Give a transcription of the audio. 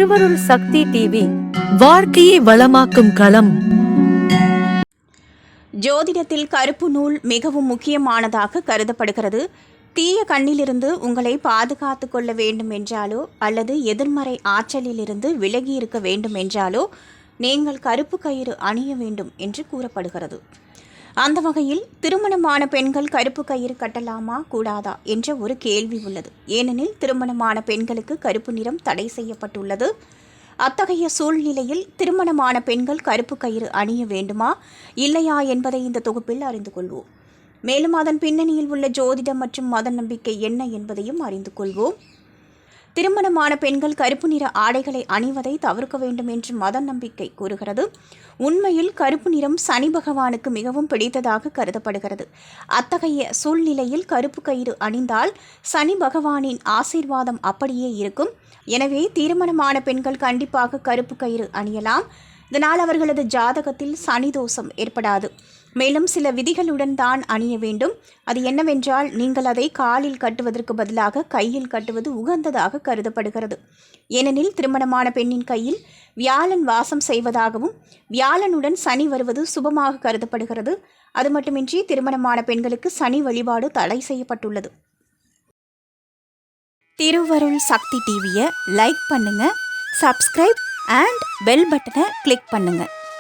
திருவருள் சக்தி டிவி வாழ்க்கையை வளமாக்கும் களம். ஜோதிடத்தில் கருப்பு நூல் மிகவும் முக்கியமானதாக கருதப்படுகிறது. தீய கண்ணிலிருந்து உங்களை பாதுகாத்து கொள்ள வேண்டும் என்றாலோ அல்லது எதிர்மறை ஆற்றலிலிருந்து விலகி இருக்க வேண்டும் என்றாலோ நீங்கள் கருப்பு கயிறு அணிய வேண்டும் என்று கூறப்படுகிறது. அந்த வகையில் திருமணமான பெண்கள் கருப்பு கயிறு கட்டலாமா கூடாதா என்ற ஒரு கேள்வி உள்ளது. ஏனெனில் திருமணமான பெண்களுக்கு கருப்பு நிறம் தடை செய்யப்பட்டுள்ளது. அத்தகைய சூழ்நிலையில் திருமணமான பெண்கள் கருப்பு கயிறு அணிய வேண்டுமா இல்லையா என்பதை இந்த தொகுப்பில் அறிந்து கொள்வோம். மேலும் அதன் பின்னணியில் உள்ள ஜோதிடம் மற்றும் மத நம்பிக்கை என்ன என்பதையும் அறிந்து கொள்வோம். திருமணமான பெண்கள் கருப்பு நிற ஆடைகளை அணிவதை தவிர்க்க வேண்டும் என்று மத நம்பிக்கை கூறுகிறது. உண்மையில் கருப்பு நிறம் சனி பகவானுக்கு மிகவும் பிடித்ததாக கருதப்படுகிறது. அத்தகைய சூழ்நிலையில் கருப்பு கயிறு அணிந்தால் சனி பகவானின் ஆசீர்வாதம் அப்படியே இருக்கும். எனவே திருமணமான பெண்கள் கண்டிப்பாக கருப்பு கயிறு அணியலாம். இதனால் அவர்களது ஜாதகத்தில் சனி தோஷம் ஏற்படாது. மேலும் சில விதிகளுடன் தான் அணிய வேண்டும். அது என்னவென்றால், நீங்கள் அதை காலில் கட்டுவதற்கு பதிலாக கையில் கட்டுவது உகந்ததாக கருதப்படுகிறது. ஏனெனில் திருமணமான பெண்ணின் கையில் வியாழன் வாசம் செய்வதாகவும் வியாழனுடன் சனி வருவது சுபமாக கருதப்படுகிறது. அது மட்டுமின்றி திருமணமான பெண்களுக்கு சனி வழிபாடு தடை செய்யப்பட்டுள்ளது. திருவருள் சக்தி டிவியை லைக் பண்ணுங்க, சப்ஸ்கிரைப் அண்ட் பெல் பட்டனை கிளிக் பண்ணுங்க.